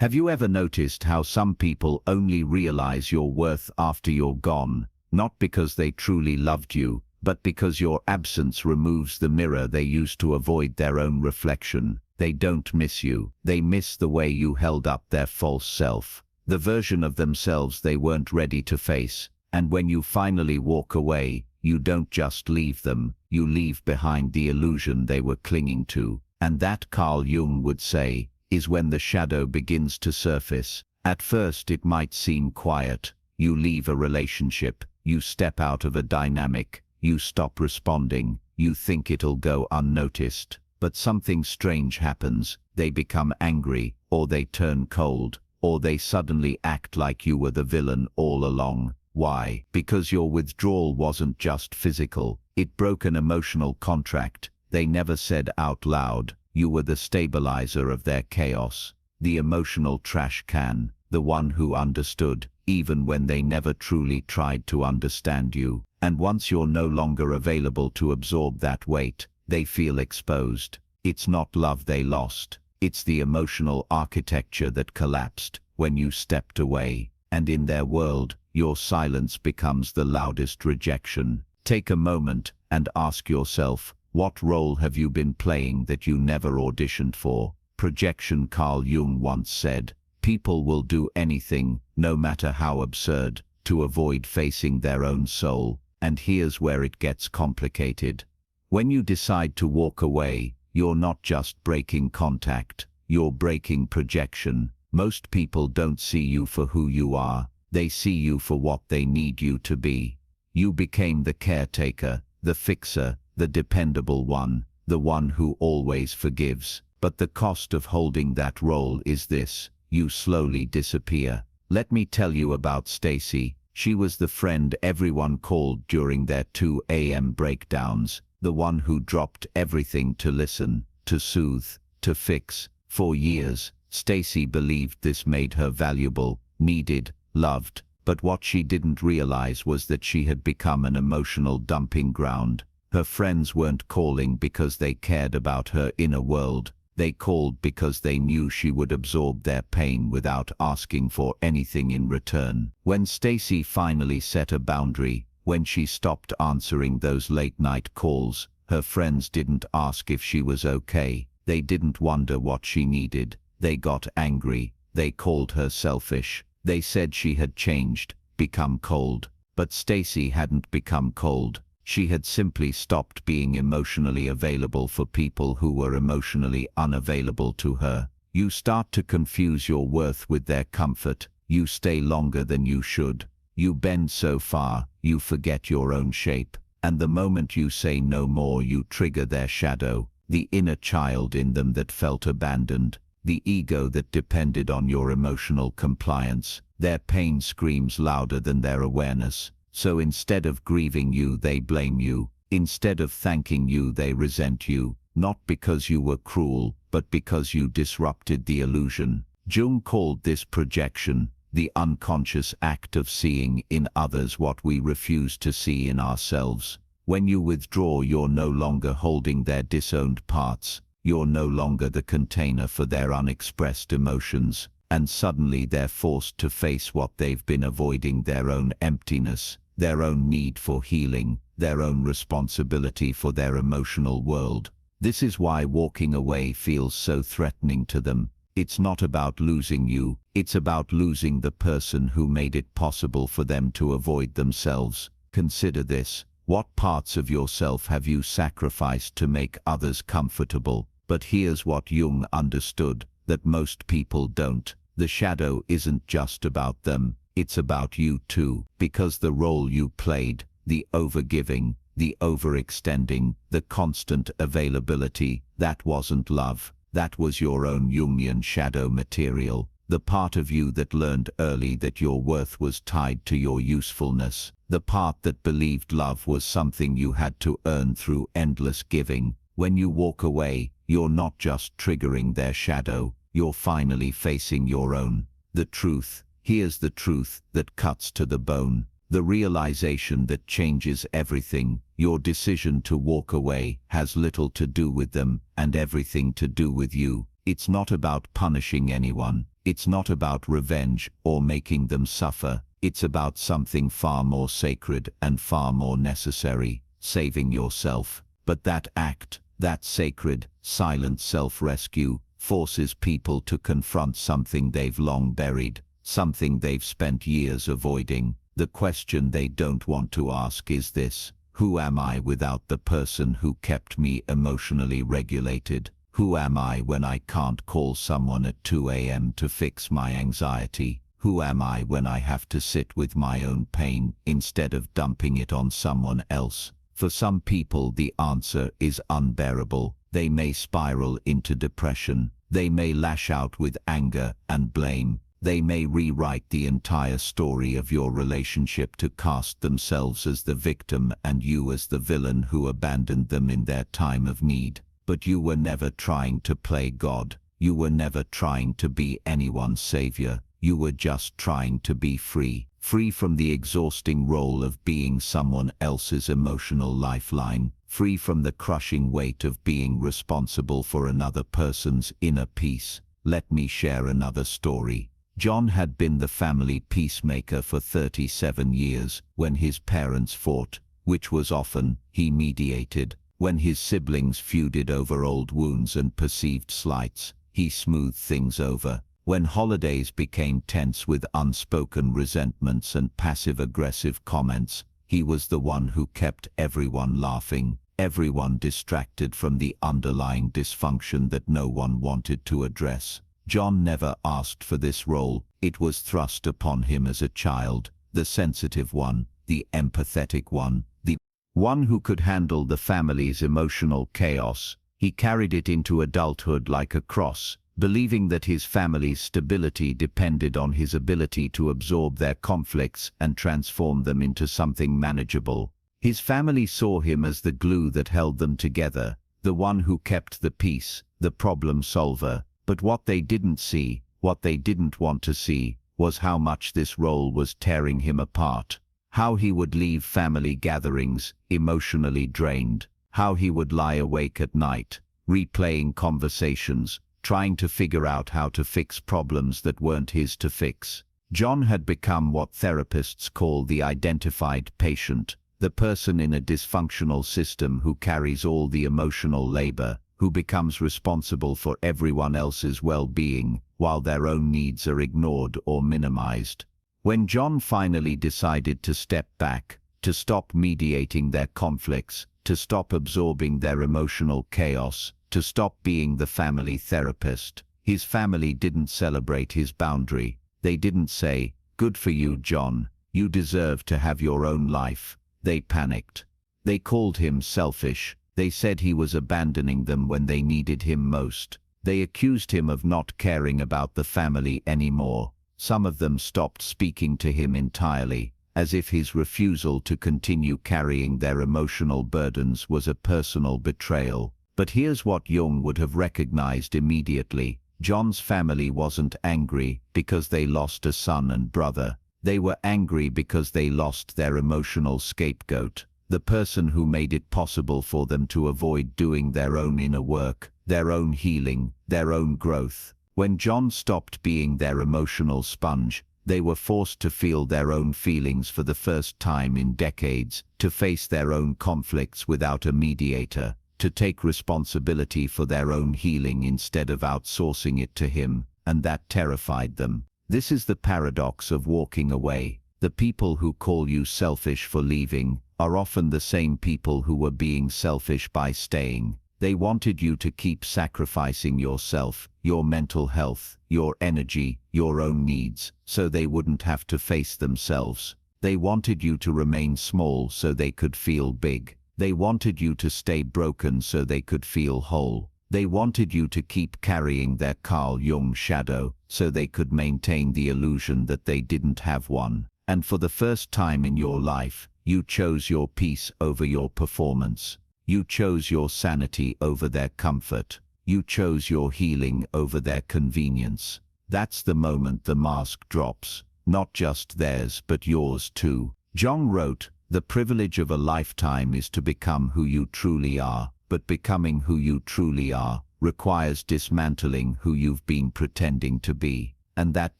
Have you ever noticed how some people only realize your worth after you're gone, not because they truly loved you, but because your absence removes the mirror they use to avoid their own reflection? They don't miss you. They miss the way you held up their false self, the version of themselves they weren't ready to face. And when you finally walk away, you don't just leave them, you leave behind the illusion they were clinging to. And that, Carl Jung would say, is when the shadow begins to surface. At first it might seem quiet. You leave a relationship, you step out of a dynamic, you stop responding, you think it'll go unnoticed. But something strange happens. They become angry, or they turn cold, or they suddenly act like you were the villain all along. Why? Because your withdrawal wasn't just physical. It broke an emotional contract they never said out loud. You were the stabilizer of their chaos, the emotional trash can, the one who understood, even when they never truly tried to understand you. And once you're no longer available to absorb that weight, they feel exposed. It's not love they lost. It's the emotional architecture that collapsed when you stepped away. And in their world, your silence becomes the loudest rejection. Take a moment and ask yourself, what role have you been playing that you never auditioned for? Projection. Carl Jung once said, people will do anything, no matter how absurd, to avoid facing their own soul. And here's where it gets complicated. When you decide to walk away, you're not just breaking contact, you're breaking projection. Most people don't see you for who you are. They see you for what they need you to be. You became the caretaker, the fixer, the dependable one, the one who always forgives. But the cost of holding that role is this: you slowly disappear. Let me tell you about Stacy. She was the friend everyone called during their 2 a.m. breakdowns, the one who dropped everything to listen, to soothe, to fix. For years, Stacy believed this made her valuable, needed, loved. But what she didn't realize was that she had become an emotional dumping ground. Her friends weren't calling because they cared about her inner world. They called because they knew she would absorb their pain without asking for anything in return. When Stacy finally set a boundary, when she stopped answering those late-night calls, her friends didn't ask if she was okay. They didn't wonder what she needed. They got angry. They called her selfish. They said she had changed, become cold. But Stacy hadn't become cold. She had simply stopped being emotionally available for people who were emotionally unavailable to her. You start to confuse your worth with their comfort. You stay longer than you should. You bend so far, you forget your own shape. And the moment you say no more, you trigger their shadow, the inner child in them that felt abandoned, the ego that depended on your emotional compliance. Their pain screams louder than their awareness. So instead of grieving you, they blame you. Instead of thanking you, they resent you. Not because you were cruel, but because you disrupted the illusion. Jung called this projection, the unconscious act of seeing in others what we refuse to see in ourselves. When you withdraw, you're no longer holding their disowned parts. You're no longer the container for their unexpressed emotions. And suddenly they're forced to face what they've been avoiding: their own emptiness, their own need for healing, their own responsibility for their emotional world. This is why walking away feels so threatening to them. It's not about losing you, it's about losing the person who made it possible for them to avoid themselves. Consider this: what parts of yourself have you sacrificed to make others comfortable? But here's what Jung understood, that most people don't. The shadow isn't just about them, it's about you too. Because the role you played, the overgiving, the overextending, the constant availability, that wasn't love. That was your own Jungian shadow material. The part of you that learned early that your worth was tied to your usefulness. The part that believed love was something you had to earn through endless giving. When you walk away, you're not just triggering their shadow, you're finally facing your own. The truth. Here's the truth that cuts to the bone. The realization that changes everything. Your decision to walk away has little to do with them and everything to do with you. It's not about punishing anyone. It's not about revenge or making them suffer. It's about something far more sacred and far more necessary, saving yourself. But that act, that sacred, silent self-rescue, forces people to confront something they've long buried, something they've spent years avoiding. The question they don't want to ask is this: who am I without the person who kept me emotionally regulated? Who am I when I can't call someone at 2 a.m. to fix my anxiety? Who am I when I have to sit with my own pain instead of dumping it on someone else? For some people, the answer is unbearable. They may spiral into depression. They may lash out with anger and blame. They may rewrite the entire story of your relationship to cast themselves as the victim and you as the villain who abandoned them in their time of need. But you were never trying to play God. You were never trying to be anyone's savior. You were just trying to be free. Free from the exhausting role of being someone else's emotional lifeline. Free from the crushing weight of being responsible for another person's inner peace. Let me share another story. John had been the family peacemaker for 37 years. When his parents fought, which was often, he mediated. When his siblings feuded over old wounds and perceived slights, he smoothed things over. When holidays became tense with unspoken resentments and passive-aggressive comments, he was the one who kept everyone laughing, everyone distracted from the underlying dysfunction that no one wanted to address. John never asked for this role. It was thrust upon him as a child, the sensitive one, the empathetic one, the one who could handle the family's emotional chaos. He carried it into adulthood like a cross, believing that his family's stability depended on his ability to absorb their conflicts and transform them into something manageable. His family saw him as the glue that held them together, the one who kept the peace, the problem solver. But what they didn't see, what they didn't want to see, was how much this role was tearing him apart. How he would leave family gatherings, emotionally drained. How he would lie awake at night, replaying conversations, trying to figure out how to fix problems that weren't his to fix. John had become what therapists call the identified patient, the person in a dysfunctional system who carries all the emotional labor, who becomes responsible for everyone else's well-being, while their own needs are ignored or minimized. When John finally decided to step back, to stop mediating their conflicts, to stop absorbing their emotional chaos, to stop being the family therapist, his family didn't celebrate his boundary. They didn't say, "Good for you, John. You deserve to have your own life." They panicked. They called him selfish. They said he was abandoning them when they needed him most. They accused him of not caring about the family anymore. Some of them stopped speaking to him entirely, as if his refusal to continue carrying their emotional burdens was a personal betrayal. But here's what Jung would have recognized immediately. John's family wasn't angry because they lost a son and brother. They were angry because they lost their emotional scapegoat, the person who made it possible for them to avoid doing their own inner work, their own healing, their own growth. When John stopped being their emotional sponge, they were forced to feel their own feelings for the first time in decades, to face their own conflicts without a mediator, to take responsibility for their own healing instead of outsourcing it to him, and that terrified them. This is the paradox of walking away. The people who call you selfish for leaving are often the same people who were being selfish by staying. They wanted you to keep sacrificing yourself, your mental health, your energy, your own needs, so they wouldn't have to face themselves. They wanted you to remain small so they could feel big. They wanted you to stay broken so they could feel whole. They wanted you to keep carrying their Carl Jung shadow so they could maintain the illusion that they didn't have one. And for the first time in your life, you chose your peace over your performance. You chose your sanity over their comfort. You chose your healing over their convenience. That's the moment the mask drops. Not just theirs, but yours too. Jung wrote, "The privilege of a lifetime is to become who you truly are, but becoming who you truly are requires dismantling who you've been pretending to be." and that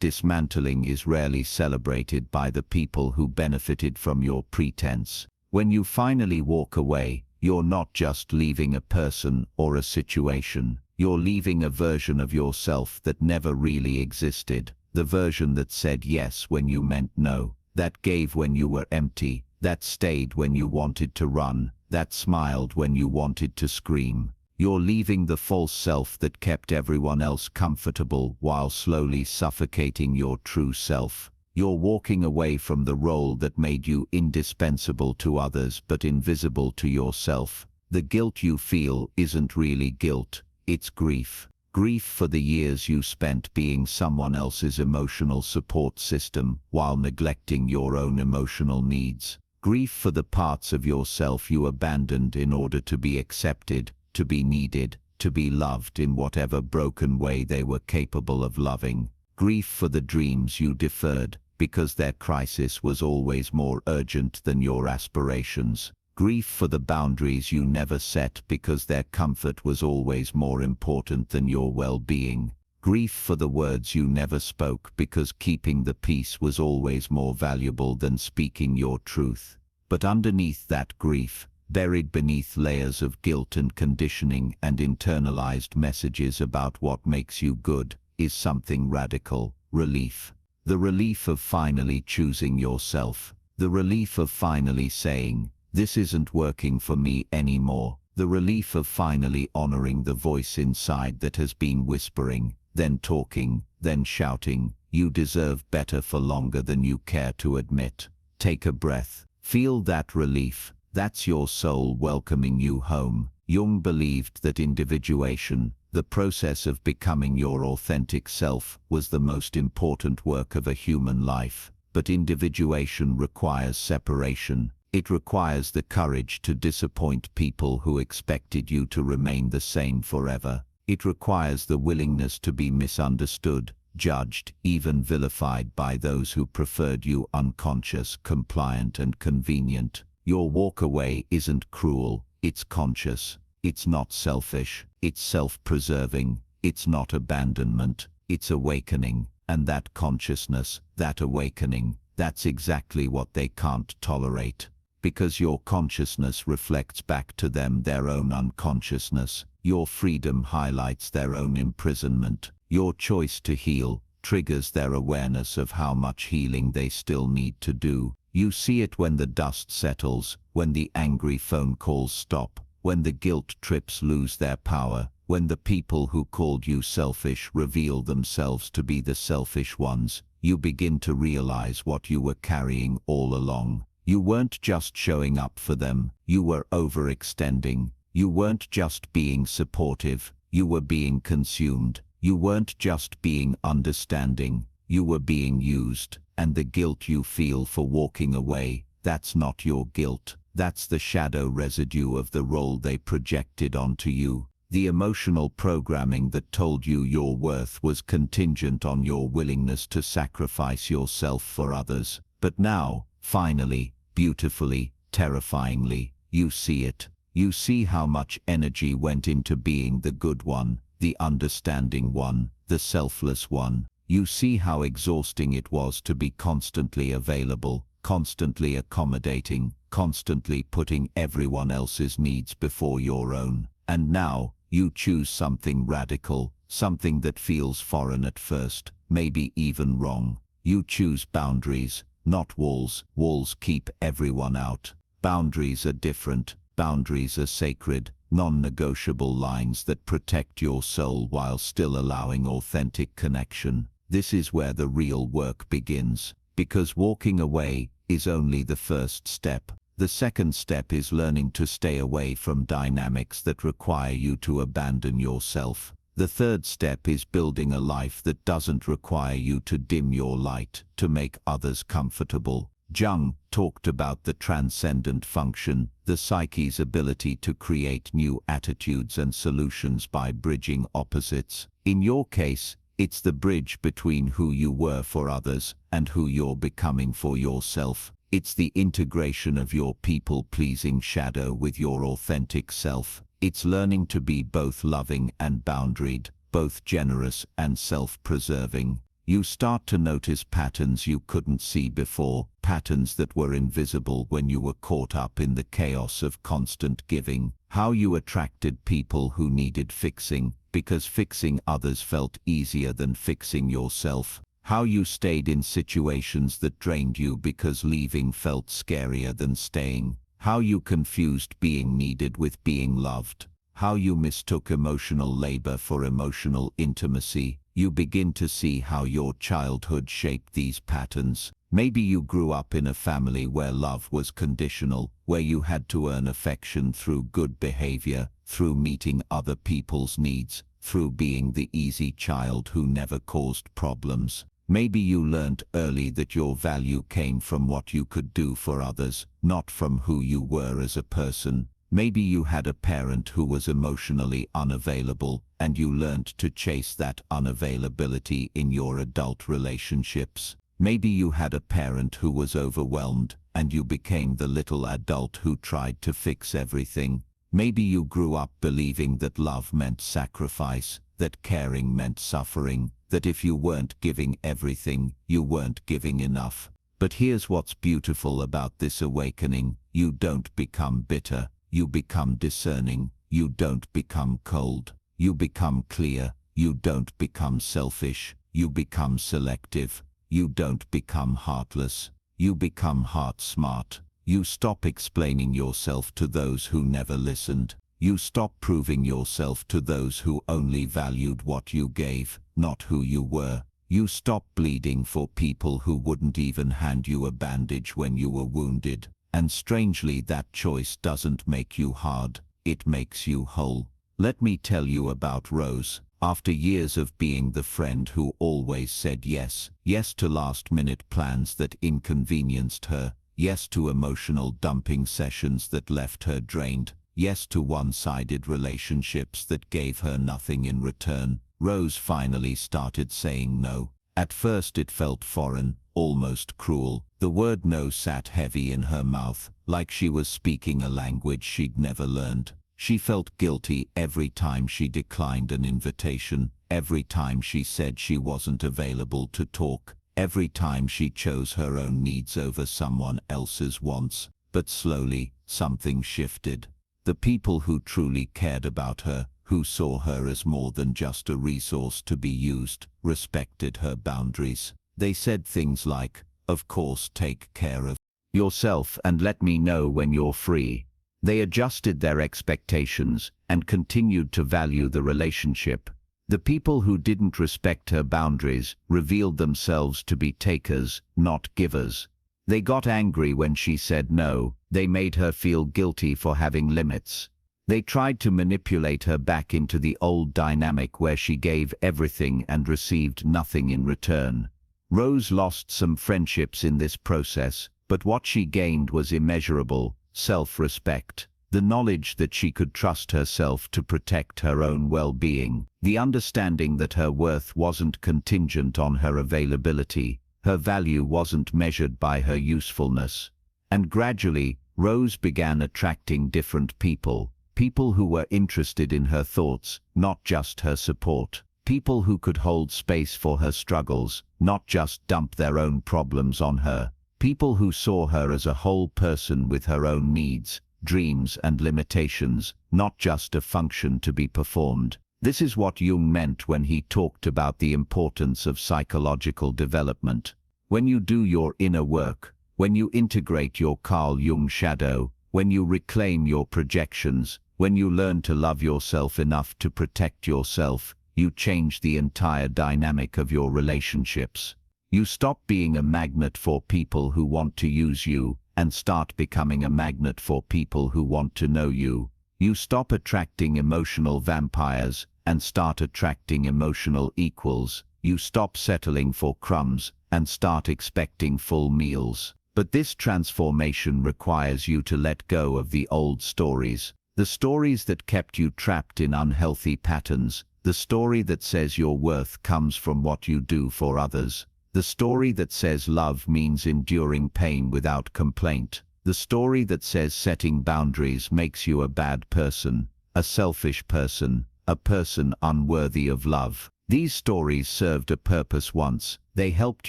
dismantling is rarely celebrated by the people who benefited from your pretense. When you finally walk away, you're not just leaving a person or a situation. You're leaving a version of yourself that never really existed. The version that said yes when you meant no, that gave when you were empty, that stayed when you wanted to run, that smiled when you wanted to scream. You're leaving the false self that kept everyone else comfortable while slowly suffocating your true self. You're walking away from the role that made you indispensable to others but invisible to yourself. The guilt you feel isn't really guilt, it's grief. Grief for the years you spent being someone else's emotional support system while neglecting your own emotional needs. Grief for the parts of yourself you abandoned in order to be accepted, to be needed, to be loved in whatever broken way they were capable of loving. Grief for the dreams you deferred, because their crisis was always more urgent than your aspirations. Grief for the boundaries you never set because their comfort was always more important than your well-being. Grief for the words you never spoke because keeping the peace was always more valuable than speaking your truth. But underneath that grief, buried beneath layers of guilt and conditioning and internalized messages about what makes you good, is something radical: relief. The relief of finally choosing yourself. The relief of finally saying, "This isn't working for me anymore." The relief of finally honoring the voice inside that has been whispering, then talking, then shouting, "You deserve better," for longer than you care to admit. Take a breath. Feel that relief. That's your soul welcoming you home. Jung believed that individuation, the process of becoming your authentic self, was the most important work of a human life. But individuation requires separation. It requires the courage to disappoint people who expected you to remain the same forever. It requires the willingness to be misunderstood, judged, even vilified by those who preferred you unconscious, compliant, and convenient. Your walk away isn't cruel, it's conscious. It's not selfish, it's self-preserving. It's not abandonment, it's awakening. And that consciousness, that awakening, that's exactly what they can't tolerate. Because your consciousness reflects back to them their own unconsciousness. Your freedom highlights their own imprisonment. Your choice to heal triggers their awareness of how much healing they still need to do. You see it when the dust settles, when the angry phone calls stop, when the guilt trips lose their power, when the people who called you selfish reveal themselves to be the selfish ones. You begin to realize what you were carrying all along. You weren't just showing up for them, you were overextending. You weren't just being supportive, you were being consumed. You weren't just being understanding, you were being used. And the guilt you feel for walking away, that's not your guilt. That's the shadow residue of the role they projected onto you. The emotional programming that told you your worth was contingent on your willingness to sacrifice yourself for others. But now, finally, beautifully, terrifyingly, you see it. You see how much energy went into being the good one, the understanding one, the selfless one. You see how exhausting it was to be constantly available, constantly accommodating, constantly putting everyone else's needs before your own. And now, you choose something radical, something that feels foreign at first, maybe even wrong. You choose boundaries, not walls. Walls keep everyone out. Boundaries are different. Boundaries are sacred, non-negotiable lines that protect your soul while still allowing authentic connection. This is where the real work begins, because walking away is only the first step. The second step is learning to stay away from dynamics that require you to abandon yourself. The third step is building a life that doesn't require you to dim your light to make others comfortable. Jung talked about the transcendent function, the psyche's ability to create new attitudes and solutions by bridging opposites. In your case, it's the bridge between who you were for others and who you're becoming for yourself. It's the integration of your people-pleasing shadow with your authentic self. It's learning to be both loving and boundaried, both generous and self-preserving. You start to notice patterns you couldn't see before, patterns that were invisible when you were caught up in the chaos of constant giving. How you attracted people who needed fixing, because fixing others felt easier than fixing yourself. How you stayed in situations that drained you because leaving felt scarier than staying. How you confused being needed with being loved. How you mistook emotional labor for emotional intimacy. You begin to see how your childhood shaped these patterns. Maybe you grew up in a family where love was conditional, where you had to earn affection through good behavior, through meeting other people's needs, through being the easy child who never caused problems. Maybe you learned early that your value came from what you could do for others, not from who you were as a person. Maybe you had a parent who was emotionally unavailable, and you learned to chase that unavailability in your adult relationships. Maybe you had a parent who was overwhelmed, and you became the little adult who tried to fix everything. Maybe you grew up believing that love meant sacrifice, that caring meant suffering, that if you weren't giving everything, you weren't giving enough. But here's what's beautiful about this awakening. You don't become bitter. You become discerning. You don't become cold. You become clear. You don't become selfish. You become selective. You don't become heartless. You become heart smart. You stop explaining yourself to those who never listened. You stop proving yourself to those who only valued what you gave, not who you were. You stop bleeding for people who wouldn't even hand you a bandage when you were wounded. And strangely, that choice doesn't make you hard, it makes you whole. Let me tell you about Rose. After years of being the friend who always said yes, yes to last-minute plans that inconvenienced her, yes to emotional dumping sessions that left her drained, yes to one-sided relationships that gave her nothing in return, Rose finally started saying no. At first it felt foreign, almost cruel. The word no sat heavy in her mouth, like she was speaking a language she'd never learned. She felt guilty every time she declined an invitation, every time she said she wasn't available to talk, every time she chose her own needs over someone else's wants. But slowly, something shifted. The people who truly cared about her, who saw her as more than just a resource to be used, respected her boundaries. They said things like, "Of course, take care of yourself and let me know when you're free." They adjusted their expectations and continued to value the relationship. The people who didn't respect her boundaries revealed themselves to be takers, not givers. They got angry when she said no. They made her feel guilty for having limits. They tried to manipulate her back into the old dynamic where she gave everything and received nothing in return. Rose lost some friendships in this process, but what she gained was immeasurable: self-respect, the knowledge that she could trust herself to protect her own well-being, the understanding that her worth wasn't contingent on her availability, her value wasn't measured by her usefulness. And gradually, Rose began attracting different people, people who were interested in her thoughts, not just her support, people who could hold space for her struggles, not just dump their own problems on her, people who saw her as a whole person with her own needs, dreams and limitations, not just a function to be performed. This is what Jung meant when he talked about the importance of psychological development. When you do your inner work, when you integrate your Carl Jung shadow, when you reclaim your projections, when you learn to love yourself enough to protect yourself, you change the entire dynamic of your relationships. You stop being a magnet for people who want to use you and start becoming a magnet for people who want to know you. You stop attracting emotional vampires and start attracting emotional equals. You stop settling for crumbs and start expecting full meals. But this transformation requires you to let go of the old stories, the stories that kept you trapped in unhealthy patterns, the story that says your worth comes from what you do for others, the story that says love means enduring pain without complaint, the story that says setting boundaries makes you a bad person, a selfish person, a person unworthy of love. These stories served a purpose once. They helped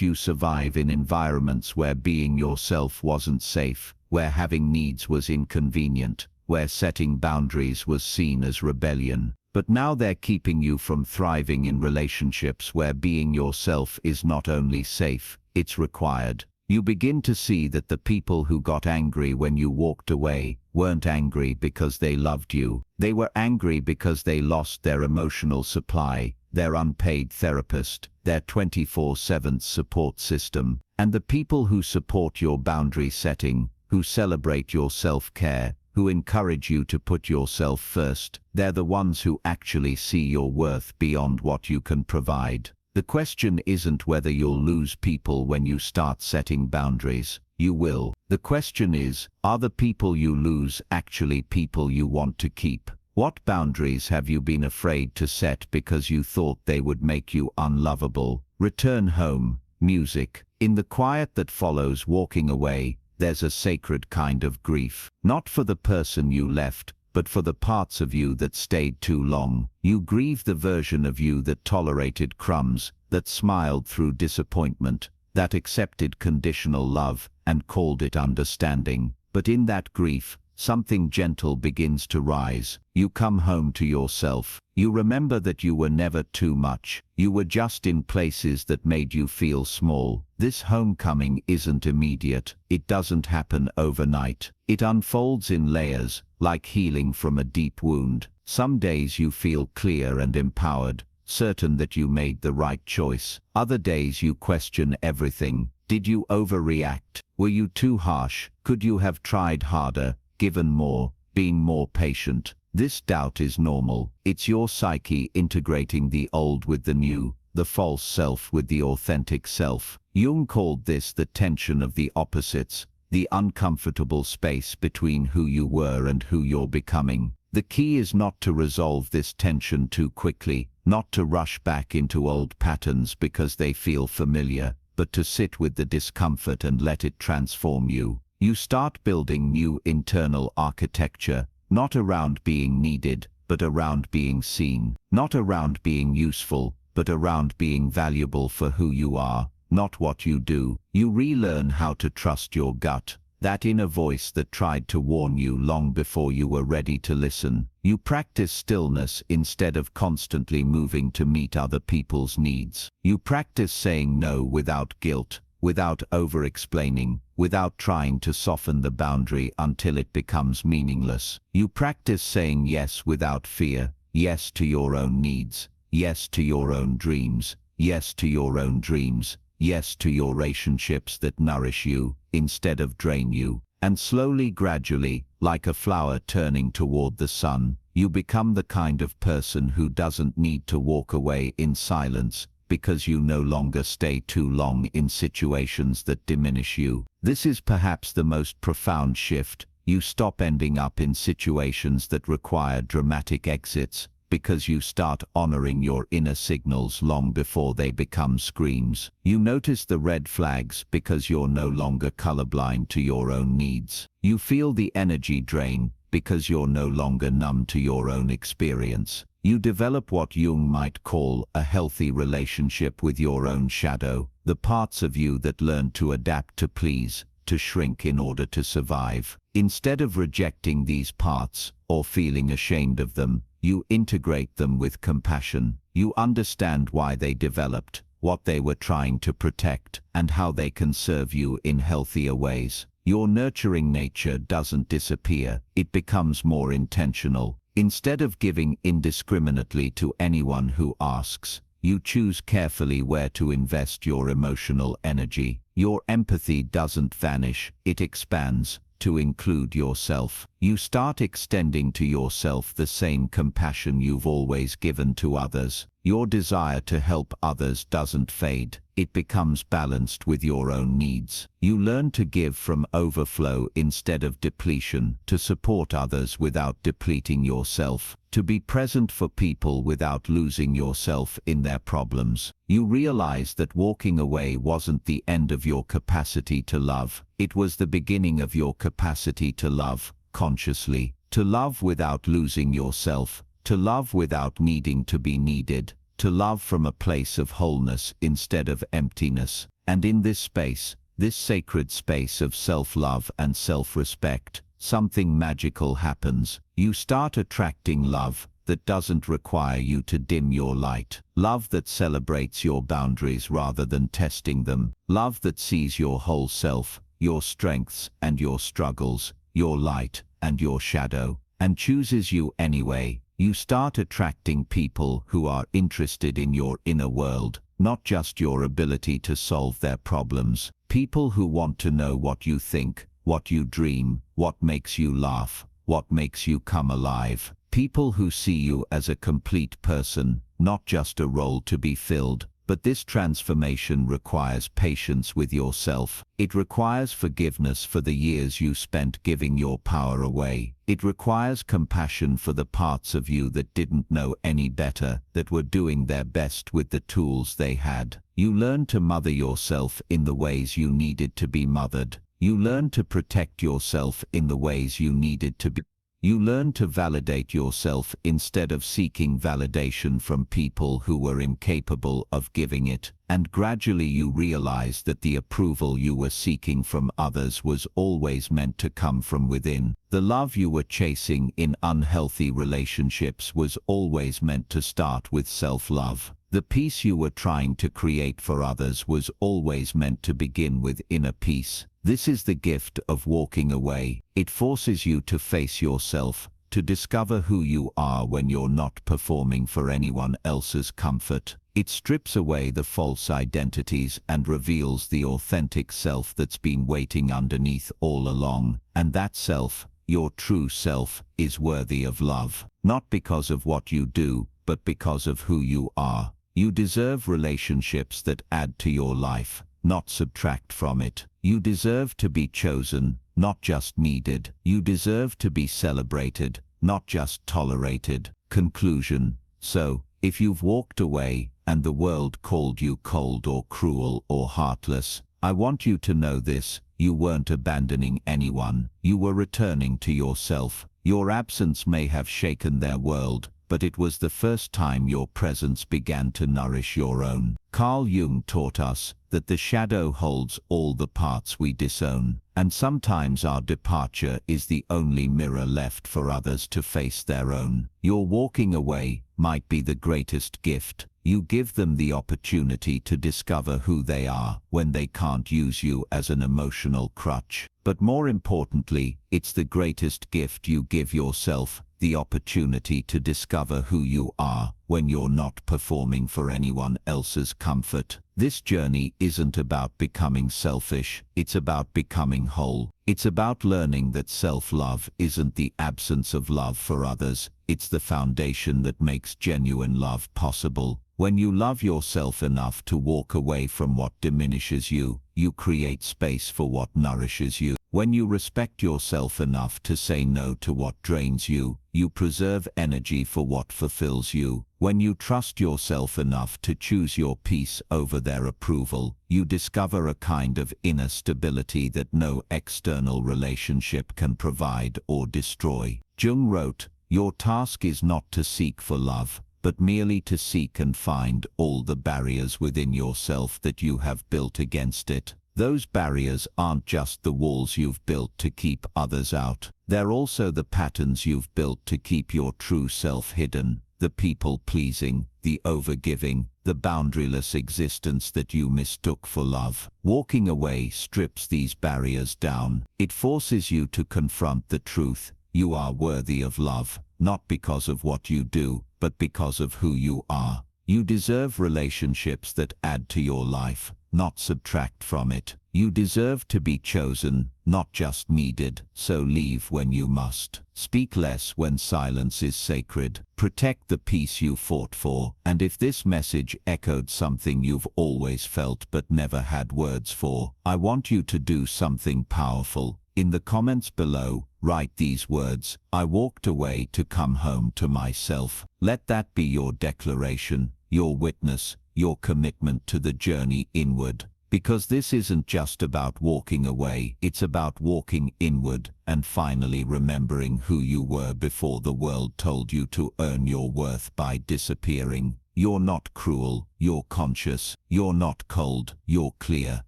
you survive in environments where being yourself wasn't safe, where having needs was inconvenient, where setting boundaries was seen as rebellion. But now they're keeping you from thriving in relationships where being yourself is not only safe, it's required. You begin to see that the people who got angry when you walked away weren't angry because they loved you. They were angry because they lost their emotional supply, their unpaid therapist, their 24/7 support system. And the people who support your boundary setting, who celebrate your self-care, who encourage you to put yourself first, they're the ones who actually see your worth beyond what you can provide. The question isn't whether you'll lose people when you start setting boundaries. You will. The question is, are the people you lose actually people you want to keep? What boundaries have you been afraid to set because you thought they would make you unlovable? Return home. Music. In the quiet that follows walking away, there's a sacred kind of grief. Not for the person you left, but for the parts of you that stayed too long. You grieve the version of you that tolerated crumbs, that smiled through disappointment, that accepted conditional love and called it understanding. But in that grief, something gentle begins to rise. You come home to yourself. You remember that you were never too much. You were just in places that made you feel small. This homecoming isn't immediate. It doesn't happen overnight. It unfolds in layers, like healing from a deep wound. Some days you feel clear and empowered, certain that you made the right choice. Other days you question everything. Did you overreact? Were you too harsh? Could you have tried harder, given more, been more patient? This doubt is normal. It's your psyche integrating the old with the new, the false self with the authentic self. Jung called this the tension of the opposites, the uncomfortable space between who you were and who you're becoming. The key is not to resolve this tension too quickly, not to rush back into old patterns because they feel familiar, but to sit with the discomfort and let it transform you. You start building new internal architecture, not around being needed, but around being seen. Not around being useful, but around being valuable for who you are, not what you do. You relearn how to trust your gut, that inner voice that tried to warn you long before you were ready to listen. You practice stillness instead of constantly moving to meet other people's needs. You practice saying no without guilt, without over-explaining, without trying to soften the boundary until it becomes meaningless. You practice saying yes without fear, yes to your own needs, yes to your own dreams, yes to your own dreams, yes to your relationships that nourish you, instead of drain you. And slowly, gradually, like a flower turning toward the sun, you become the kind of person who doesn't need to walk away in silence, because you no longer stay too long in situations that diminish you. This is perhaps the most profound shift. You stop ending up in situations that require dramatic exits, because you start honoring your inner signals long before they become screams. You notice the red flags because you're no longer colorblind to your own needs. You feel the energy drain because you're no longer numb to your own experience. You develop what Jung might call a healthy relationship with your own shadow, the parts of you that learn to adapt to please, to shrink in order to survive. Instead of rejecting these parts, or feeling ashamed of them, you integrate them with compassion. You understand why they developed, what they were trying to protect, and how they can serve you in healthier ways. Your nurturing nature doesn't disappear, it becomes more intentional. Instead of giving indiscriminately to anyone who asks, you choose carefully where to invest your emotional energy. Your empathy doesn't vanish, it expands, to include yourself. You start extending to yourself the same compassion you've always given to others. Your desire to help others doesn't fade, it becomes balanced with your own needs. You learn to give from overflow instead of depletion, to support others without depleting yourself, to be present for people without losing yourself in their problems. You realize that walking away wasn't the end of your capacity to love, it was the beginning of your capacity to love, consciously, to love without losing yourself, to love without needing to be needed, to love from a place of wholeness instead of emptiness. And in this space, this sacred space of self-love and self-respect, something magical happens. You start attracting love that doesn't require you to dim your light. Love that celebrates your boundaries rather than testing them. Love that sees your whole self, your strengths and your struggles, your light and your shadow, and chooses you anyway. You start attracting people who are interested in your inner world, not just your ability to solve their problems. People who want to know what you think, what you dream, what makes you laugh, what makes you come alive. People who see you as a complete person, not just a role to be filled. But this transformation requires patience with yourself. It requires forgiveness for the years you spent giving your power away. It requires compassion for the parts of you that didn't know any better, that were doing their best with the tools they had. You learn to mother yourself in the ways you needed to be mothered. You learn to protect yourself in the ways you needed to be. You learn to validate yourself instead of seeking validation from people who were incapable of giving it. And gradually you realize that the approval you were seeking from others was always meant to come from within. The love you were chasing in unhealthy relationships was always meant to start with self-love. The peace you were trying to create for others was always meant to begin with inner peace. This is the gift of walking away. It forces you to face yourself, to discover who you are when you're not performing for anyone else's comfort. It strips away the false identities and reveals the authentic self that's been waiting underneath all along. And that self, your true self, is worthy of love. Not because of what you do, but because of who you are. You deserve relationships that add to your life, not subtract from it. You deserve to be chosen, not just needed. You deserve to be celebrated, not just tolerated. Conclusion. So, if you've walked away and the world called you cold or cruel or heartless, I want you to know this: you weren't abandoning anyone. You were returning to yourself. Your absence may have shaken their world, but it was the first time your presence began to nourish your own. Carl Jung taught us that the shadow holds all the parts we disown, and sometimes our departure is the only mirror left for others to face their own. Your walking away might be the greatest gift. You give them the opportunity to discover who they are when they can't use you as an emotional crutch. But more importantly, it's the greatest gift you give yourself, the opportunity to discover who you are when you're not performing for anyone else's comfort. This journey isn't about becoming selfish, it's about becoming whole. It's about learning that self-love isn't the absence of love for others, it's the foundation that makes genuine love possible. When you love yourself enough to walk away from what diminishes you, you create space for what nourishes you. When you respect yourself enough to say no to what drains you, you preserve energy for what fulfills you. When you trust yourself enough to choose your peace over their approval, you discover a kind of inner stability that no external relationship can provide or destroy. Jung wrote, "Your task is not to seek for love, but merely to seek and find all the barriers within yourself that you have built against it." Those barriers aren't just the walls you've built to keep others out. They're also the patterns you've built to keep your true self hidden, the people-pleasing, the overgiving, the boundaryless existence that you mistook for love. Walking away strips these barriers down. It forces you to confront the truth. You are worthy of love, not because of what you do, but because of who you are. You deserve relationships that add to your life, not subtract from it. You deserve to be chosen, not just needed. So leave when you must. Speak less when silence is sacred. Protect the peace you fought for. And if this message echoed something you've always felt but never had words for, I want you to do something powerful. In the comments below, write these words: "I walked away to come home to myself." Let that be your declaration, your witness, your commitment to the journey inward. Because this isn't just about walking away, it's about walking inward and finally remembering who you were before the world told you to earn your worth by disappearing. You're not cruel, you're conscious, you're not cold, you're clear,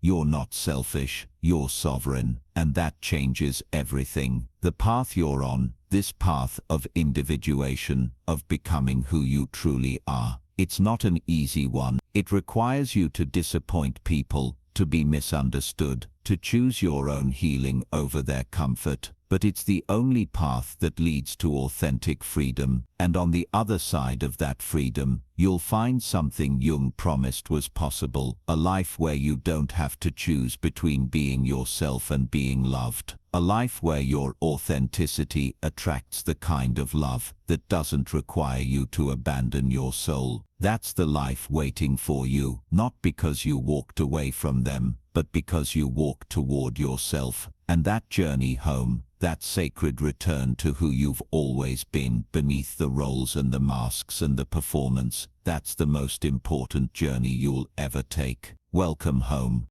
you're not selfish, you're sovereign, and that changes everything. The path you're on, this path of individuation, of becoming who you truly are, it's not an easy one. It requires you to disappoint people, to be misunderstood, to choose your own healing over their comfort. But it's the only path that leads to authentic freedom, and on the other side of that freedom, you'll find something Jung promised was possible, a life where you don't have to choose between being yourself and being loved, a life where your authenticity attracts the kind of love that doesn't require you to abandon your soul. That's the life waiting for you, not because you walked away from them, but because you walked toward yourself, and that journey home, that sacred return to who you've always been, beneath the roles and the masks and the performance, that's the most important journey you'll ever take. Welcome home.